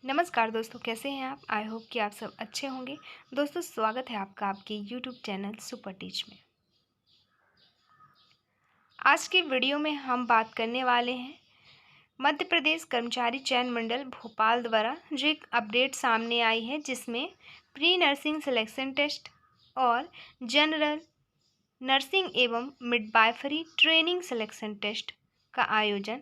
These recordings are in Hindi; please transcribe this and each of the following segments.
नमस्कार दोस्तों, कैसे हैं आप। आई होप कि आप सब अच्छे होंगे। दोस्तों, स्वागत है आपका आपके यूट्यूब चैनल सुपर टीच में। आज की वीडियो में हम बात करने वाले हैं मध्य प्रदेश कर्मचारी चयन मंडल भोपाल द्वारा जो एक अपडेट सामने आई है, जिसमें प्री नर्सिंग सिलेक्शन टेस्ट और जनरल नर्सिंग एवं मिडवाइफरी ट्रेनिंग सिलेक्शन टेस्ट का आयोजन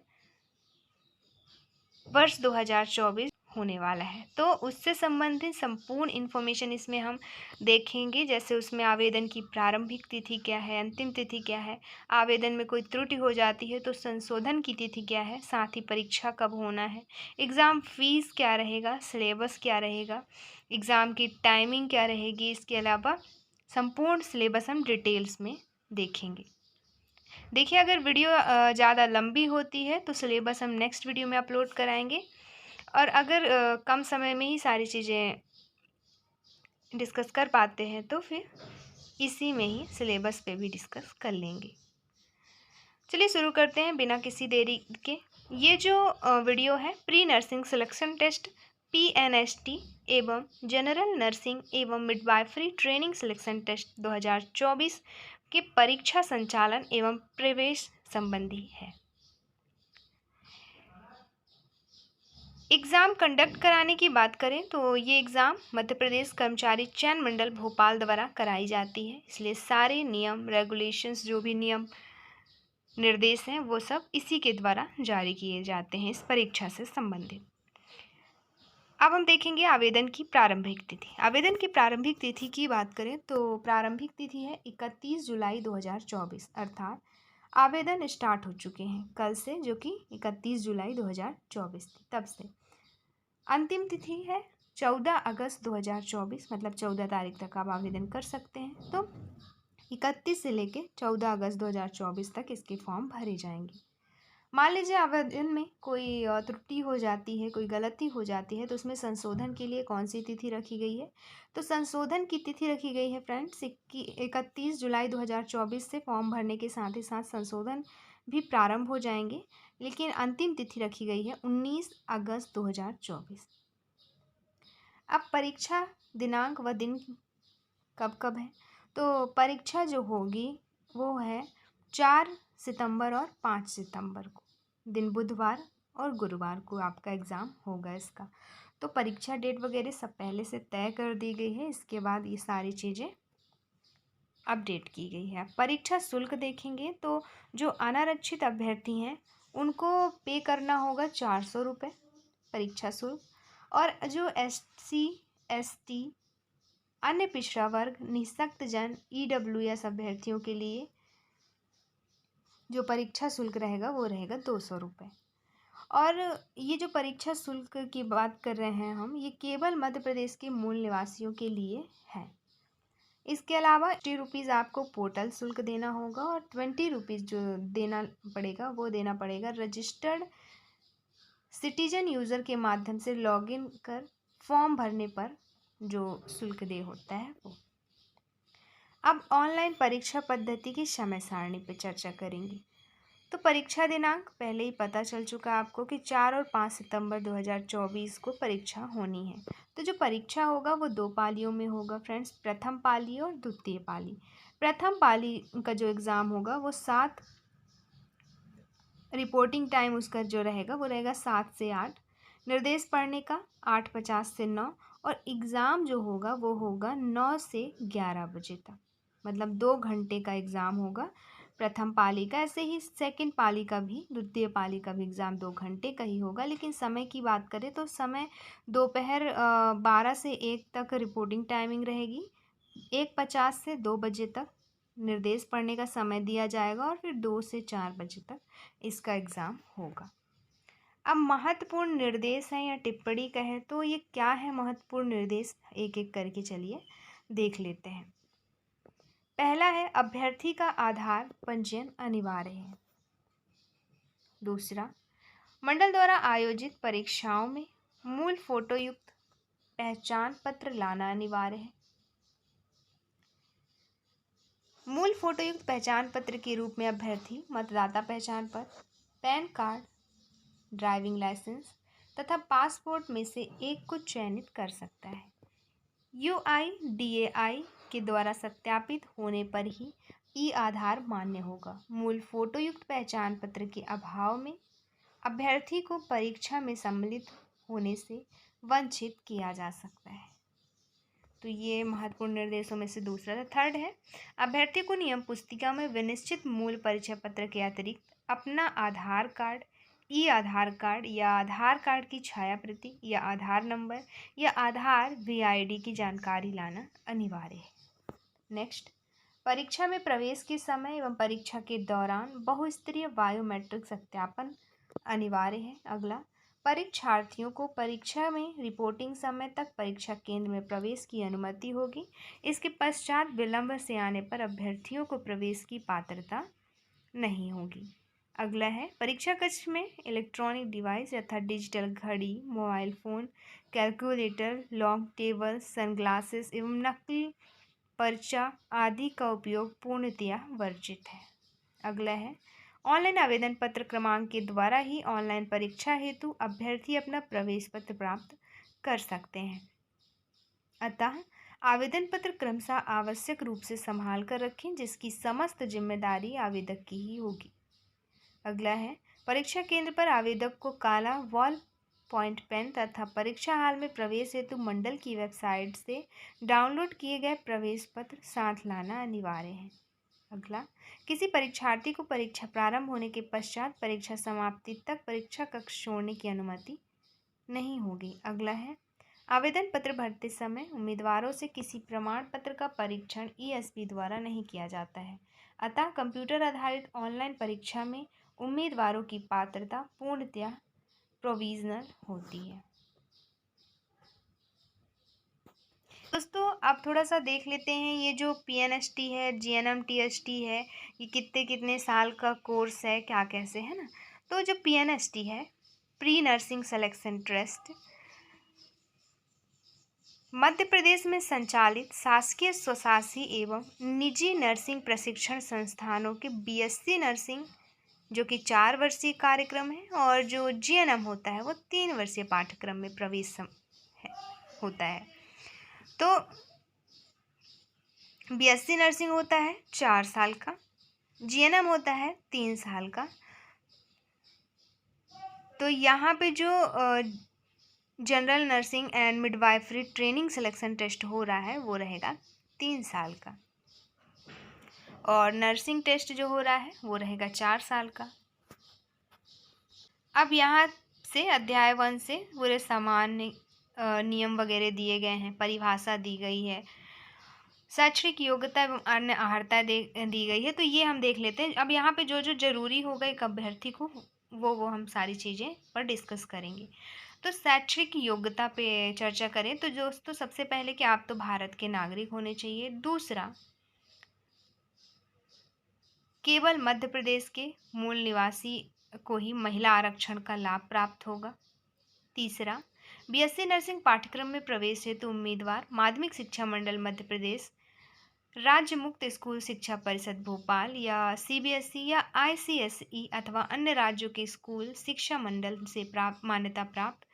वर्ष 2024 होने वाला है। तो उससे संबंधित संपूर्ण इन्फॉर्मेशन इसमें हम देखेंगे। जैसे उसमें आवेदन की प्रारंभिक तिथि क्या है, अंतिम तिथि क्या है, आवेदन में कोई त्रुटि हो जाती है तो संशोधन की तिथि क्या है, साथ ही परीक्षा कब होना है, एग्ज़ाम फीस क्या रहेगा, सिलेबस क्या रहेगा, एग्ज़ाम की टाइमिंग क्या रहेगी। इसके अलावा संपूर्ण सिलेबस हम डिटेल्स में देखेंगे। देखिए, अगर वीडियो ज़्यादा लंबी होती है तो सिलेबस हम नेक्स्ट वीडियो में अपलोड कराएंगे, और अगर कम समय में ही सारी चीज़ें डिस्कस कर पाते हैं तो फिर इसी में ही सिलेबस पे भी डिस्कस कर लेंगे। चलिए शुरू करते हैं बिना किसी देरी के। ये जो वीडियो है pre nursing selection test PNST एवं जनरल नर्सिंग एवं मिडवाइफरी ट्रेनिंग सिलेक्शन टेस्ट 2024 के परीक्षा संचालन एवं प्रवेश संबंधी है। एग्ज़ाम कंडक्ट कराने की बात करें तो ये एग्ज़ाम मध्य प्रदेश कर्मचारी चयन मंडल भोपाल द्वारा कराई जाती है, इसलिए सारे नियम रेगुलेशंस जो भी नियम निर्देश हैं वो सब इसी के द्वारा जारी किए जाते हैं इस परीक्षा से संबंधित। अब हम देखेंगे आवेदन की प्रारंभिक तिथि। आवेदन की प्रारंभिक तिथि की बात करें तो प्रारंभिक तिथि है 31 जुलाई 2024, अर्थात आवेदन स्टार्ट हो चुके हैं कल से, जो कि 31 जुलाई 2024 थी तब से। अंतिम तिथि है 14 अगस्त 2024, मतलब 14 तारीख तक आप आवेदन कर सकते हैं। तो 31 से लेके 14 अगस्त 2024 तक इसके फॉर्म भरे जाएंगे। मान लीजिए आवेदन में कोई त्रुटि हो जाती है, कोई गलती हो जाती है, तो उसमें संशोधन के लिए कौन सी तिथि रखी गई है। तो संशोधन की तिथि रखी गई है फ्रेंड्स 31 जुलाई 2024 से फॉर्म भरने के साथ ही साथ संशोधन भी प्रारंभ हो जाएंगे, लेकिन अंतिम तिथि रखी गई है 19 अगस्त 2024। अब परीक्षा दिनांक व दिन कब कब है, तो परीक्षा जो होगी वो है 4 सितंबर और 5 सितंबर को, दिन बुधवार और गुरुवार को आपका एग्ज़ाम होगा इसका। तो परीक्षा डेट वगैरह सब पहले से तय कर दी गई है, इसके बाद ये सारी चीज़ें अपडेट की गई है। परीक्षा शुल्क देखेंगे तो जो अनारक्षित अभ्यर्थी हैं उनको पे करना होगा 400 रुपये परीक्षा शुल्क, और जो SC ST अन्य पिछड़ा वर्ग निःशक्त जन EWS अभ्यर्थियों के लिए जो परीक्षा शुल्क रहेगा वो रहेगा 200 रुपये। और ये जो परीक्षा शुल्क की बात कर रहे हैं हम, ये केवल मध्य प्रदेश के मूल निवासियों के लिए है। इसके अलावा 20 रुपीज़ आपको पोर्टल शुल्क देना होगा, और 20 रुपीज़ जो देना पड़ेगा वो देना पड़ेगा रजिस्टर्ड सिटीजन यूज़र के माध्यम से लॉगिन कर फॉर्म भरने पर जो शुल्क दे होता है वो। अब ऑनलाइन परीक्षा पद्धति की समय सारणी पर चर्चा करेंगे। तो परीक्षा दिनांक पहले ही पता चल चुका आपको कि 4 और 5 सितंबर 2024 को परीक्षा होनी है। तो जो परीक्षा होगा वो 2 पालियों में होगा फ्रेंड्स, प्रथम पाली और द्वितीय पाली। प्रथम पाली का जो एग्ज़ाम होगा वो 7, रिपोर्टिंग टाइम उसका जो रहेगा वो रहेगा 7 से 8, निर्देश पढ़ने का 8:50 से 9, और एग्ज़ाम जो होगा वो होगा 9 से 11 बजे तक, मतलब 2 घंटे का एग्ज़ाम होगा प्रथम पाली का। ऐसे ही सेकंड पाली का भी, द्वितीय पाली का भी एग्ज़ाम 2 घंटे का ही होगा। लेकिन समय की बात करें तो समय दोपहर 12 से 1 तक रिपोर्टिंग टाइमिंग रहेगी, 1:50 से 2 बजे तक निर्देश पढ़ने का समय दिया जाएगा, और फिर 2 से 4 बजे तक इसका एग्ज़ाम होगा। अब महत्वपूर्ण निर्देश हैं या टिप्पणी कहें तो ये क्या है महत्वपूर्ण निर्देश, एक एक करके चलिए देख लेते हैं। पहला है अभ्यर्थी का आधार पंजीयन अनिवार्य है। दूसरा, मंडल द्वारा आयोजित परीक्षाओं में मूल फोटो युक्त पहचान पत्र लाना अनिवार्य है। मूल फोटो युक्त पहचान पत्र के रूप में अभ्यर्थी मतदाता पहचान पत्र, पैन कार्ड, ड्राइविंग लाइसेंस, तथा पासपोर्ट में से एक को चयनित कर सकता है। UIDAI के द्वारा सत्यापित होने पर ही ई-आधार मान्य होगा। मूल फोटोयुक्त पहचान पत्र के अभाव में अभ्यर्थी को परीक्षा में सम्मिलित होने से वंचित किया जा सकता है। तो ये महत्वपूर्ण निर्देशों में से दूसरा था। थर्ड है, अभ्यर्थी को नियम पुस्तिका में विनिश्चित मूल परिचय पत्र के अतिरिक्त अपना आधार कार्ड, ई आधार कार्ड या आधार कार्ड की छाया प्रति या आधार नंबर या आधार VID की जानकारी लाना अनिवार्य है। नेक्स्ट, परीक्षा में प्रवेश के समय एवं परीक्षा के दौरान बहुस्तरीय बायोमेट्रिक सत्यापन अनिवार्य है। अगला, परीक्षार्थियों को परीक्षा में रिपोर्टिंग समय तक परीक्षा केंद्र में प्रवेश की अनुमति होगी। इसके पश्चात विलंब से आने पर अभ्यर्थियों को प्रवेश की पात्रता नहीं होगी। अगला है, परीक्षा कक्ष में इलेक्ट्रॉनिक डिवाइस यथा डिजिटल घड़ी, mobile phone, calculator, long table, sunglasses एवं नकली पर्चा आदि का उपयोग पूर्णतया वर्जित है। अगला है, ऑनलाइन आवेदन पत्र क्रमांक के द्वारा ही ऑनलाइन परीक्षा हेतु अभ्यर्थी अपना प्रवेश पत्र प्राप्त कर सकते हैं। अतः आवेदन पत्र क्रमशः आवश्यक रूप से संभाल कर रखें, जिसकी समस्त जिम्मेदारी आवेदक की ही होगी। अगला है, परीक्षा केंद्र पर आवेदक को काला वॉल पॉइंट पेन तथा परीक्षा हाल में प्रवेश हेतु मंडल की वेबसाइट से डाउनलोड किए गए प्रवेश पत्र साथ लाना अनिवार्य है। अगला, किसी परीक्षार्थी को परीक्षा प्रारंभ होने के पश्चात परीक्षा समाप्ति तक परीक्षा कक्ष छोड़ने की अनुमति नहीं होगी। अगला है, आवेदन पत्र भरते समय उम्मीदवारों से किसी प्रमाण पत्र का परीक्षण ESP द्वारा नहीं किया जाता है। अतः कंप्यूटर आधारित ऑनलाइन परीक्षा में उम्मीदवारों की पात्रता पूर्णतया प्रोविजनल होती है। दोस्तों, अब थोड़ा सा देख लेते हैं ये जो PNST है, GNM-TST है, ये कितने कितने साल का कोर्स है, क्या कैसे है ना। तो जो PNST है, pre nursing selection test, Madhya Pradesh में संचालित शासकीय स्वशासी एवं निजी नर्सिंग प्रशिक्षण संस्थानों के BSc नर्सिंग जो कि 4 वर्षीय कार्यक्रम है, और जो GNM होता है वो 3 वर्षीय पाठ्यक्रम में प्रवेश होता है। तो BSc नर्सिंग होता है 4 साल का, GNM होता है 3 साल का। तो यहाँ पे जो general nursing and midwifery training selection test हो रहा है वो रहेगा 3 साल का, और नर्सिंग टेस्ट जो हो रहा है वो रहेगा 4 साल का। अब यहाँ से अध्याय 1 से पूरे सामान्य नियम वगैरह दिए गए हैं, परिभाषा दी गई है, शैक्षणिक योग्यता एवं अन्य अर्हता दी गई है। तो ये हम देख लेते हैं। अब यहाँ पे जो जो जरूरी होगा एक अभ्यर्थी को वो हम सारी चीज़ें पर डिस्कस करेंगे। तो शैक्षणिक योग्यता पे चर्चा करें तो दोस्तों, सबसे पहले कि आप तो भारत के नागरिक होने चाहिए। दूसरा, केवल मध्य प्रदेश के मूल निवासी को ही महिला आरक्षण का लाभ प्राप्त होगा। तीसरा, BSc नर्सिंग पाठ्यक्रम में प्रवेश हेतु उम्मीदवार माध्यमिक शिक्षा मंडल मध्य प्रदेश, राज्य मुक्त स्कूल शिक्षा परिषद भोपाल या CBSE या ICSE अथवा अन्य राज्यों के स्कूल शिक्षा मंडल से प्राप्त मान्यता प्राप्त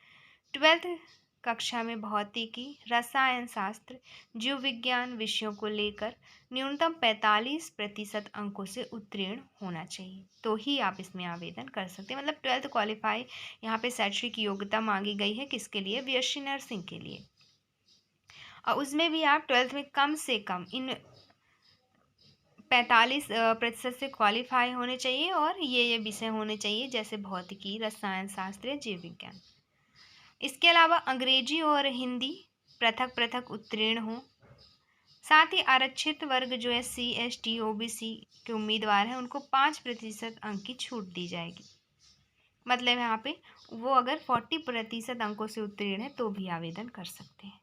12th कक्षा में भौतिकी, रसायन शास्त्र, जीव विज्ञान विषयों को लेकर न्यूनतम 45% अंकों से उत्तीर्ण होना चाहिए, तो ही आप इसमें आवेदन कर सकते हैं। मतलब 12th क्वालिफाई यहाँ पे शैक्षणिक योग्यता मांगी गई है, किसके लिए? BSc नर्सिंग के लिए। और उसमें भी आप 12th में कम से कम इन 45% से क्वालिफाई होने चाहिए, और ये विषय होने चाहिए जैसे भौतिकी, रसायन शास्त्र या जीव विज्ञान। इसके अलावा अंग्रेजी और हिंदी पृथक पृथक उत्तीर्ण हो। साथ ही आरक्षित वर्ग जो है SC, ST, OBC के उम्मीदवार हैं उनको 5% अंक की छूट दी जाएगी। मतलब यहाँ पे वो अगर 40% अंकों से उत्तीर्ण है तो भी आवेदन कर सकते हैं।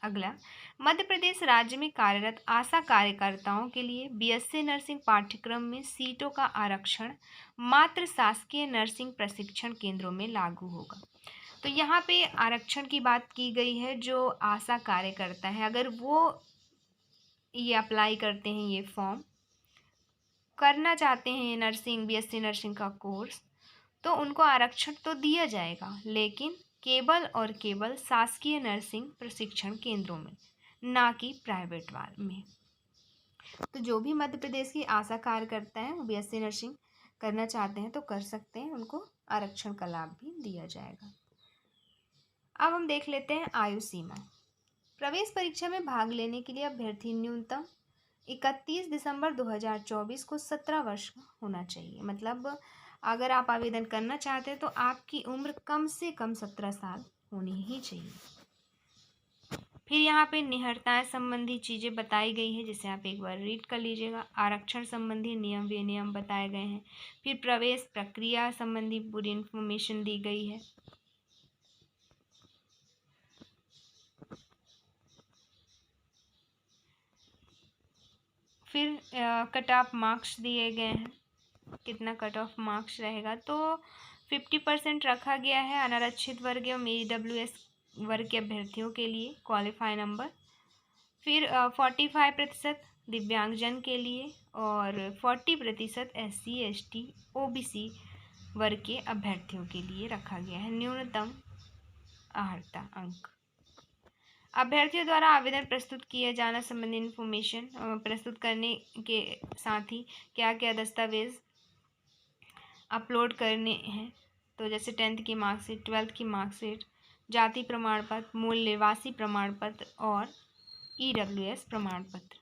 अगला, मध्य प्रदेश राज्य में कार्यरत आशा कार्यकर्ताओं के लिए BSc नर्सिंग पाठ्यक्रम में सीटों का आरक्षण मात्र शासकीय नर्सिंग प्रशिक्षण केंद्रों में लागू होगा। तो यहाँ पे आरक्षण की बात की गई है। जो आशा कार्यकर्ता है, अगर वो ये अप्लाई करते हैं, ये फॉर्म करना चाहते हैं नर्सिंग BSc नर्सिंग का कोर्स, तो उनको आरक्षण तो दिया जाएगा, लेकिन केवल और केवल शासकीय नर्सिंग प्रशिक्षण केंद्रों में, ना कि प्राइवेट वाले में। तो जो भी मध्य प्रदेश की आशा कार्यकर्ता हैं वो बीएससी नर्सिंग करना चाहते हैं तो कर सकते हैं, उनको आरक्षण का लाभ भी दिया जाएगा। अब हम देख लेते हैं आयु सीमा। प्रवेश परीक्षा में भाग लेने के लिए अभ्यर्थी न्यूनतम 31 दिसंबर 2024 को 17 वर्ष का होना चाहिए। मतलब अगर आप आवेदन करना चाहते हैं तो आपकी उम्र कम से कम 17 साल होनी ही चाहिए। फिर यहाँ पे निहरताएं संबंधी चीज़ें बताई गई है, जिसे आप एक बार रीड कर लीजिएगा। आरक्षण संबंधी नियम विनियम बताए गए हैं। फिर प्रवेश प्रक्रिया संबंधी पूरी इन्फॉर्मेशन दी गई है। फिर कट ऑफ मार्क्स दिए गए हैं, कितना कट ऑफ मार्क्स रहेगा। तो 50% रखा गया है अनारक्षित वर्ग एवं EWS वर्ग के अभ्यर्थियों के लिए क्वालिफाई नंबर। फिर 45% दिव्यांगजन के लिए और 40% SC ST OBC वर्ग के अभ्यर्थियों के लिए रखा गया है न्यूनतम अर्हता अंक। अभ्यर्थियों द्वारा आवेदन प्रस्तुत किए जाना संबंधी इन्फॉर्मेशन प्रस्तुत करने के साथ ही क्या क्या दस्तावेज अपलोड करने हैं, तो जैसे 10th की मार्कशीट, 12th की मार्कशीट, जाति प्रमाण पत्र, मूल निवासी प्रमाण पत्र और EWS प्रमाण पत्र।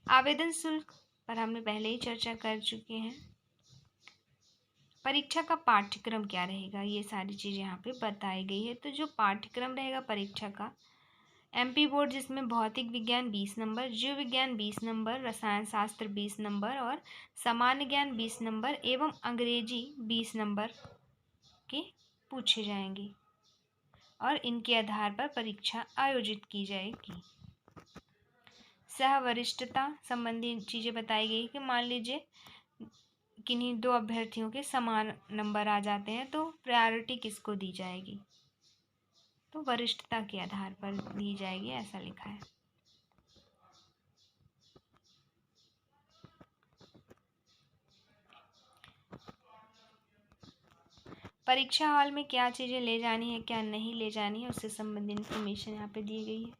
आवेदन शुल्क पर हमने पहले ही चर्चा कर चुके हैं। परीक्षा का पाठ्यक्रम क्या रहेगा, ये सारी चीज़ यहाँ पे बताई गई है। तो जो पाठ्यक्रम रहेगा परीक्षा का, MP बोर्ड जिसमें भौतिक विज्ञान 20 नंबर, जीव विज्ञान 20 नंबर, रसायन शास्त्र 20 नंबर और सामान्य ज्ञान 20 नंबर एवं अंग्रेजी 20 नंबर के पूछे जाएंगे और इनके आधार पर परीक्षा आयोजित की जाएगी। सह वरिष्ठता संबंधी चीज़ें बताई गई कि मान लीजिए किन्हीं दो अभ्यर्थियों के समान नंबर आ जाते हैं तो प्रायोरिटी किसको दी जाएगी, तो वरिष्ठता के आधार पर दी जाएगी, ऐसा लिखा है। परीक्षा हॉल में क्या चीज़ें ले जानी है क्या नहीं ले जानी है उससे संबंधित इन्फॉर्मेशन यहाँ पे दी गई है।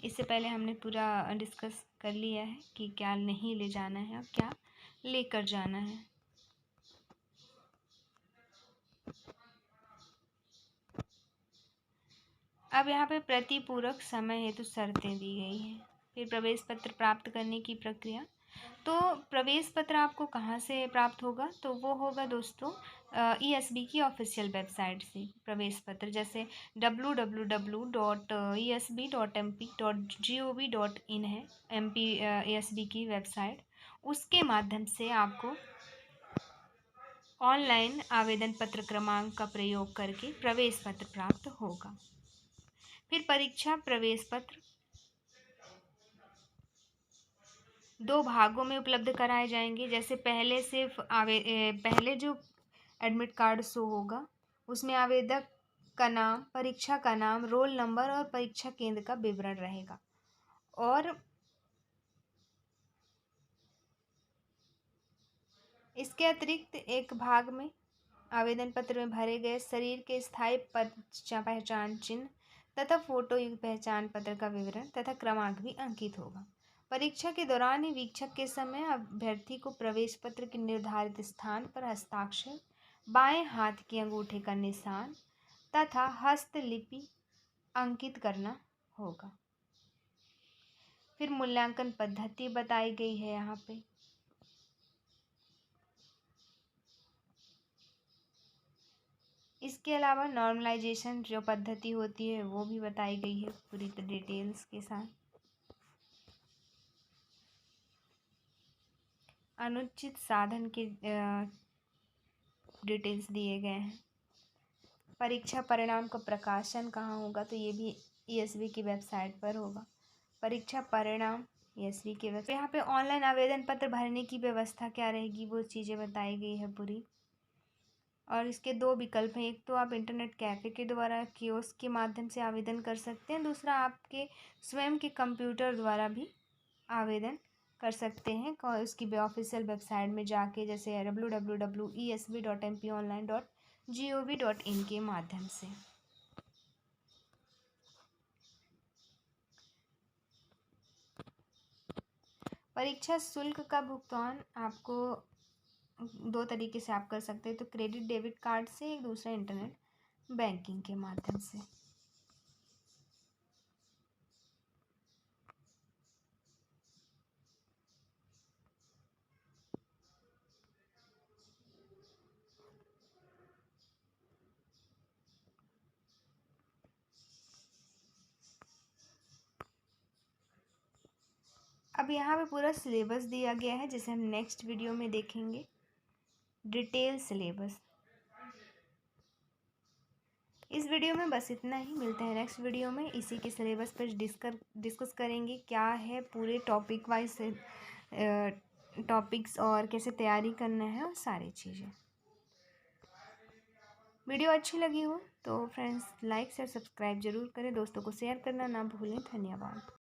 इससे पहले हमने पूरा डिस्कस कर लिया है कि क्या नहीं ले जाना है और क्या लेकर जाना है। अब यहाँ पे प्रतिपूरक समय हेतु शर्तें दी गई हैं। फिर प्रवेश पत्र प्राप्त करने की प्रक्रिया। तो प्रवेश पत्र आपको कहाँ से प्राप्त होगा, तो वो होगा दोस्तों ESB की ऑफिशियल वेबसाइट से। प्रवेश पत्र जैसे www.esb.mp.gov.in है MP ESB की वेबसाइट, उसके माध्यम से आपको ऑनलाइन आवेदन पत्र क्रमांक का प्रयोग करके प्रवेश पत्र प्राप्त होगा। फिर परीक्षा प्रवेश पत्र 2 भागों में उपलब्ध कराए जाएंगे। जैसे पहले सिर्फ पहले जो एडमिट कार्ड शो होगा उसमें आवेदक का नाम, परीक्षा का नाम, रोल नंबर और परीक्षा केंद्र का विवरण रहेगा। और इसके अतिरिक्त एक भाग में आवेदन पत्र में भरे गए शरीर के स्थायी पहचान चिन्ह तथा फोटो युक्त पहचान पत्र का विवरण तथा क्रमांक भी अंकित होगा। परीक्षा के दौरान ही वीक्षक के समय अभ्यर्थी को प्रवेश पत्र के निर्धारित स्थान पर हस्ताक्षर, बाएं हाथ के अंगूठे का निशान तथा हस्तलिपि अंकित करना होगा। फिर मूल्यांकन पद्धति बताई गई है यहाँ पे। इसके अलावा नॉर्मलाइजेशन जो पद्धति होती है वो भी बताई गई है पूरी डिटेल्स के साथ। अनुचित साधन के डिटेल्स दिए गए हैं। परीक्षा परिणाम का प्रकाशन कहाँ होगा, तो ये भी ESB की वेबसाइट पर होगा। परीक्षा परिणाम ESB की वेबसाइट। यहाँ पे ऑनलाइन आवेदन पत्र भरने की व्यवस्था क्या रहेगी वो चीज़ें बताई गई है पूरी। और इसके 2 विकल्प हैं, एक तो आप इंटरनेट कैफ़े के द्वारा कियोस्क के माध्यम से आवेदन कर सकते हैं, दूसरा आपके स्वयं के कंप्यूटर द्वारा भी आवेदन कर सकते हैं उसकी ऑफिशियल वेबसाइट में जाके, जैसे www.esb.mponline.gov.in के माध्यम से। परीक्षा शुल्क का भुगतान आपको 2 तरीके से आप कर सकते हैं, तो क्रेडिट डेबिट कार्ड से, एक दूसरा इंटरनेट बैंकिंग के माध्यम से। अब यहाँ पे पूरा सिलेबस दिया गया है, जिसे हम नेक्स्ट वीडियो में देखेंगे, डिटेल सिलेबस। इस वीडियो में बस इतना ही, मिलते हैं नेक्स्ट वीडियो में। इसी के सिलेबस पर डिस्कस करेंगे क्या है पूरे टॉपिक वाइज टॉपिक्स, और कैसे तैयारी करना है, और सारी चीज़ें। वीडियो अच्छी लगी हो तो फ्रेंड्स लाइक शेयर सब्सक्राइब जरूर करें, दोस्तों को शेयर करना ना भूलें। धन्यवाद।